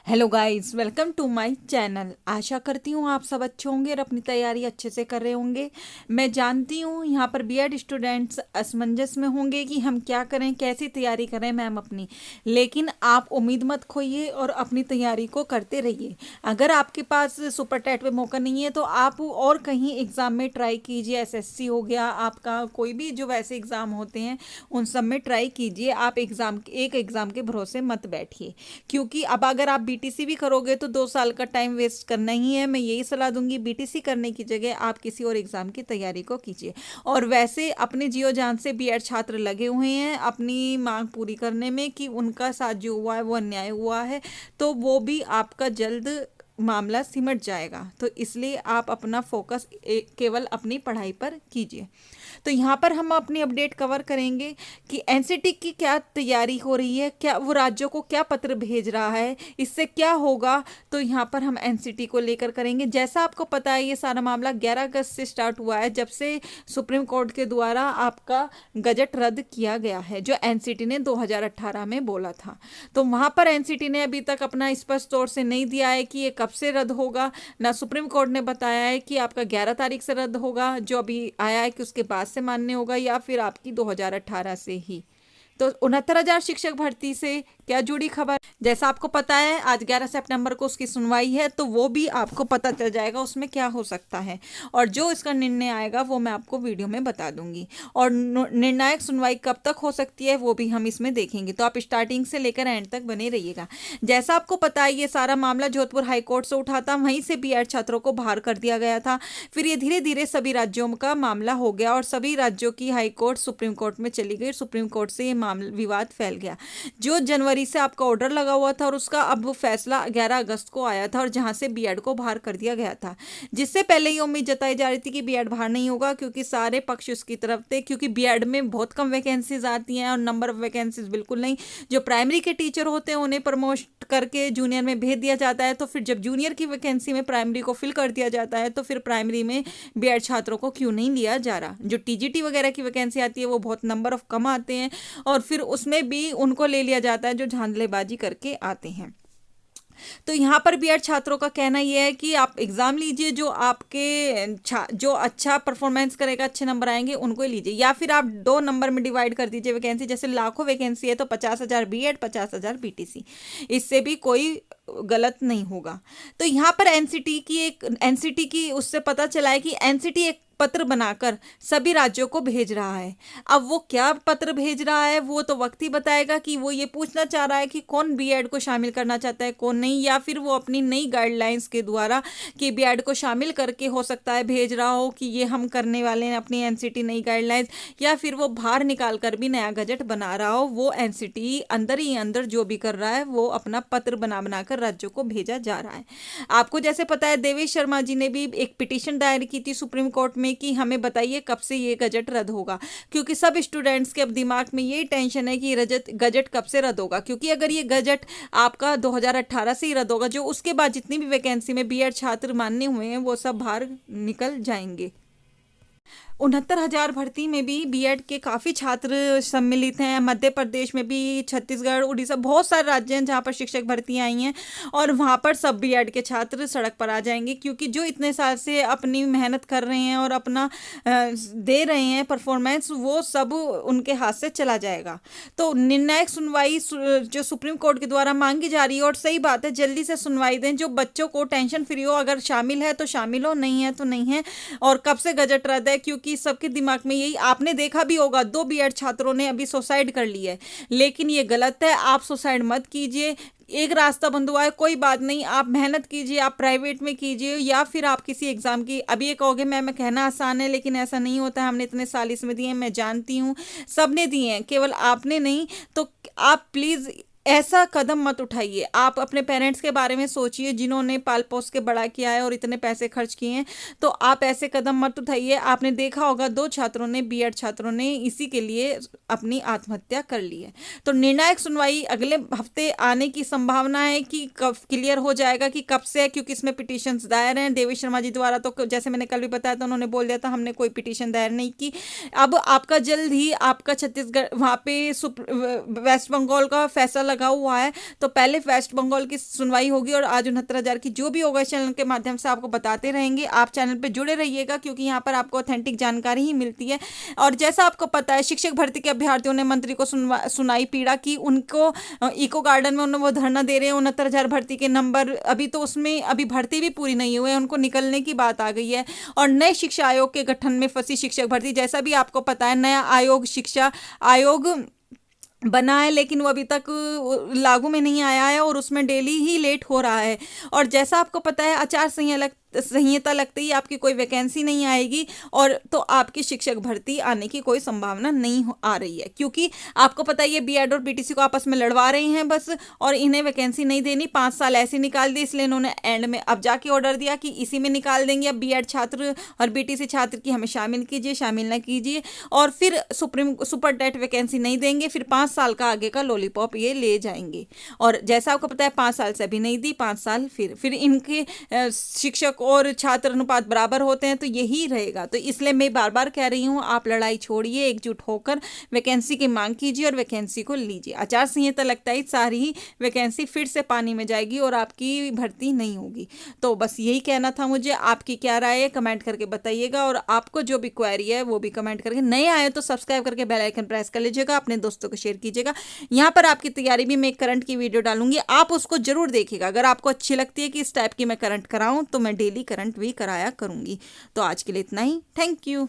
Hello guys, welcome to my channel. आशा करती हूँ आप सब अच्छे होंगे और अपनी तैयारी अच्छे से कर रहे होंगे। मैं जानती हूँ यहाँ पर बीएड स्टूडेंट्स असमंजस में होंगे कि हम क्या करें, कैसी तैयारी करें मैम अपनी। लेकिन आप उम्मीद मत खोइए और अपनी तैयारी को करते रहिए। अगर आपके पास सुपर टेट में मौका नहीं है तो आप और कहीं एग्ज़ाम में ट्राई कीजिए। एसएससी हो गया, आपका कोई भी जो वैसे एग्ज़ाम होते हैं उन सब में ट्राई कीजिए। आप एक एग्ज़ाम के भरोसे मत बैठिए, क्योंकि अब अगर आप बीटीसी भी करोगे तो 2 साल का टाइम वेस्ट करना ही है। मैं यही सलाह दूंगी, बीटीसी करने की जगह आप किसी और एग्जाम की तैयारी को कीजिए। और वैसे अपने जियो जान से बीएड छात्र लगे हुए हैं अपनी मांग पूरी करने में कि उनका साथ जो हुआ है वो अन्याय हुआ है, तो वो भी आपका जल्द मामला सिमट जाएगा। तो इसलिए आप अपना फोकस केवल अपनी पढ़ाई पर कीजिए। तो यहाँ पर हम अपनी अपडेट कवर करेंगे कि एनसीटी की क्या तैयारी हो रही है, क्या वो राज्यों को क्या पत्र भेज रहा है, इससे क्या होगा। तो यहाँ पर हम एनसीटी को लेकर करेंगे। जैसा आपको पता है ये सारा मामला 11 अगस्त से स्टार्ट हुआ है, जब से सुप्रीम कोर्ट के द्वारा आपका गजट रद्द किया गया है, जो एनसीटी ने 2018 में बोला था। तो वहाँ पर एनसीटी ने अभी तक अपना स्पष्ट तौर से नहीं दिया है कि ये कब से रद्द होगा। ना सुप्रीम कोर्ट ने बताया है कि आपका 11 तारीख से रद्द होगा, जो अभी आया है कि उसके बाद से मान्य होगा, या फिर आपकी 2018 से ही। तो 69,000 शिक्षक भर्ती से क्या जुड़ी खबर, जैसा आपको पता है आज 11 सितंबर को उसकी सुनवाई है, तो वो भी आपको पता चल जाएगा उसमें क्या हो सकता है। और जो इसका निर्णय आएगा वो मैं आपको वीडियो में बता दूंगी। और निर्णायक सुनवाई कब तक हो सकती है वो भी हम इसमें देखेंगे। तो आप स्टार्टिंग से लेकर एंड तक बने रहिएगा। जैसा आपको पता है ये सारा मामला जोधपुर हाईकोर्ट से उठा था, वहीं से बीएड छात्रों को बाहर कर दिया गया था। फिर ये धीरे धीरे सभी राज्यों का मामला हो गया और सभी राज्यों की हाईकोर्ट सुप्रीम कोर्ट में चली गई। सुप्रीम कोर्ट से ये विवाद फैल गया। जो जनवरी से आपका ऑर्डर लगा हुआ था और उसका अब वो फैसला 11 अगस्त को आया था, और जहां से बीएड को बाहर कर दिया गया था। जिससे पहले ये उम्मीद जताई जा रही थी कि बीएड बाहर नहीं होगा, क्योंकि सारे पक्ष उसकी तरफ थे, क्योंकि बीएड में बहुत कम वैकेंसीज आती हैं और नंबर ऑफ वैकेंसीज बिल्कुल नहीं। जो प्राइमरी के टीचर होते हैं उन्हें प्रमोट करके जूनियर में भेज दिया जाता है, तो फिर जब जूनियर की वैकेंसी में प्राइमरी को फिल कर दिया जाता है तो फिर प्राइमरी में बीएड छात्रों को क्यों नहीं लिया जा रहा। जो टीजीटी वगैरह की वैकेंसी आती है वो बहुत नंबर ऑफ कम आते हैं, और फिर उसमें भी उनको ले लिया जाता है जो धांधलेबाजी करके आते हैं। तो यहाँ पर बीएड छात्रों का कहना यह है कि आप एग्ज़ाम लीजिए, जो आपके जो अच्छा परफॉर्मेंस करेगा, अच्छे नंबर आएंगे उनको ही लीजिए, या फिर आप 2 नंबर में डिवाइड कर दीजिए वैकेंसी। जैसे लाखों वैकेंसी है तो 50,000 बीएड, 50,000 बीटीसी, इससे भी कोई गलत नहीं होगा। तो यहाँ पर एनसीटी की उससे पता चला है कि एनसीटी एक पत्र बनाकर सभी राज्यों को भेज रहा है। अब वो क्या पत्र भेज रहा है वो तो वक्त ही बताएगा, कि वो ये पूछना चाह रहा है कि कौन बीएड को शामिल करना चाहता है कौन नहीं, या फिर वो अपनी नई गाइडलाइंस के द्वारा कि बीएड को शामिल करके हो सकता है भेज रहा हो कि ये हम करने वाले हैं अपनी एनसीटी नई गाइडलाइंस, या फिर वो बाहर निकाल कर भी नया गजट बना रहा हो। वो एनसीटी अंदर ही अंदर जो भी कर रहा है वो अपना पत्र बना बनाकर राज्यों को भेजा जा रहा है। आपको जैसे पता है देवेश शर्मा जी ने भी एक पिटीशन दायर की थी सुप्रीम कोर्ट में कि हमें बताइए कब से ये गजट रद्द होगा, क्योंकि सब स्टूडेंट्स के अब दिमाग में यही टेंशन है कि गजट कब से रद्द होगा। क्योंकि अगर ये गजट आपका 2018 से ही रद्द होगा, जो उसके बाद जितनी भी वैकेंसी में बीएड छात्र मान्य हुए हैं वो सब बाहर निकल जाएंगे। 69,000 भर्ती में भी बीएड के काफ़ी छात्र सम्मिलित हैं। मध्य प्रदेश में भी, छत्तीसगढ़, उड़ीसा, बहुत सारे राज्य हैं जहाँ पर शिक्षक भर्तियाँ आई हैं, और वहाँ पर सब बीएड के छात्र सड़क पर आ जाएंगे, क्योंकि जो इतने साल से अपनी मेहनत कर रहे हैं और अपना दे रहे हैं परफॉर्मेंस, वो सब उनके हाथ से चला जाएगा। तो निर्णायक सुनवाई जो सुप्रीम कोर्ट के द्वारा मांगी जा रही है, और सही बात है जल्दी से सुनवाई दें, जो बच्चों को टेंशन फ्री हो। अगर शामिल है तो शामिल हो, नहीं है तो नहीं है। और कब से गजट रद्द है, क्योंकि सबके दिमाग में यही, आपने देखा भी होगा 2 बीएड छात्रों ने अभी सुसाइड कर ली है, लेकिन ये गलत है। आप सुसाइड मत कीजिए। एक रास्ता बंद हुआ है, कोई बात नहीं, आप मेहनत कीजिए, आप प्राइवेट में कीजिए, या फिर आप किसी एग्जाम की। अभी ये कहोगे मैं कहना आसान है, लेकिन ऐसा नहीं होता है। हमने इतने साल इसमें दिए हैं, मैं जानती हूँ, सबने दिए हैं, केवल आपने नहीं। तो आप प्लीज़ ऐसा कदम मत उठाइए। आप अपने पेरेंट्स के बारे में सोचिए, जिन्होंने पाल पोस के बड़ा किया है और इतने पैसे खर्च किए हैं। तो आप ऐसे कदम मत उठाइए। आपने देखा होगा 2 छात्रों ने, बीएड छात्रों ने इसी के लिए अपनी आत्महत्या कर ली है। तो निर्णायक सुनवाई अगले हफ्ते आने की संभावना है कि कब क्लियर हो जाएगा कि कब से है, क्योंकि इसमें पिटीशंस दायर हैं देवेश शर्मा जी द्वारा। तो जैसे मैंने कल भी बताया था, उन्होंने बोल दिया था हमने कोई पिटीशन दायर नहीं की। अब आपका जल्द ही आपका छत्तीसगढ़, वहाँ पे वेस्ट बंगाल का फैसला लगा हुआ है, तो पहले वेस्ट बंगाल की सुनवाई होगी और आज 69,000 की जो भी होगा इस चैनल के माध्यम से आपको बताते रहेंगे। आप चैनल पे जुड़े रहिएगा क्योंकि यहाँ पर आपको ऑथेंटिक जानकारी ही मिलती है। और जैसा आपको पता है, शिक्षक भर्ती के अभ्यर्थियों ने मंत्री को सुनाई पीड़ा की। उनको इको गार्डन में उन्होंने वो धरना दे रहे हैं, 69,000 भर्ती के नंबर अभी तो उसमें अभी भर्ती भी पूरी नहीं हुई है, उनको निकलने की बात आ गई है। और नए शिक्षा आयोग के गठन में फंसी शिक्षक भर्ती, जैसा भी आपको पता है नया आयोग शिक्षा आयोग बना है लेकिन वो अभी तक लागू में नहीं आया है और उसमें डेली ही लेट हो रहा है। और जैसा आपको पता है आचार संहिता लगते ही आपकी कोई वैकेंसी नहीं आएगी और तो आपकी शिक्षक भर्ती आने की कोई संभावना नहीं आ रही है, क्योंकि आपको पता है ये बीएड और बीटीसी को आपस में लड़वा रहे हैं बस, और इन्हें वैकेंसी नहीं देनी। 5 साल ऐसे निकाल दी, इसलिए इन्होंने एंड में अब जाके ऑर्डर दिया कि इसी में निकाल देंगे। अब बीएड छात्र और बीटीसी छात्र की हमें शामिल कीजिए, शामिल ना कीजिए, और फिर सुपर टेट वैकेंसी नहीं देंगे, फिर 5 साल का आगे का लॉलीपॉप ये ले जाएंगे। और जैसा आपको पता है 5 साल से अभी नहीं दी, 5 साल फिर इनके शिक्षक और छात्र अनुपात बराबर होते हैं, तो यही रहेगा। तो इसलिए मैं बार बार कह रही हूँ, आप लड़ाई छोड़िए, एकजुट होकर वैकेंसी की मांग कीजिए और वैकेंसी को लीजिए। आचार संहिता लगता है सारी ही वैकेंसी फिर से पानी में जाएगी और आपकी भर्ती नहीं होगी। तो बस यही कहना था मुझे। आपकी क्या राय है कमेंट करके बताइएगा, और आपको जो भी क्वेरी है वो भी कमेंट करके, नए आए तो सब्सक्राइब करके बेल आइकन प्रेस कर लीजिएगा, अपने दोस्तों को शेयर कीजिएगा। यहाँ पर आपकी तैयारी भी मैं करंट की वीडियो डालूंगी, आप उसको जरूर देखिएगा। अगर आपको अच्छी लगती है कि इस टाइप की मैं करंट कराऊं तो मैं डेली करंट भी कराया करूंगी। तो आज के लिए इतना ही, थैंक यू।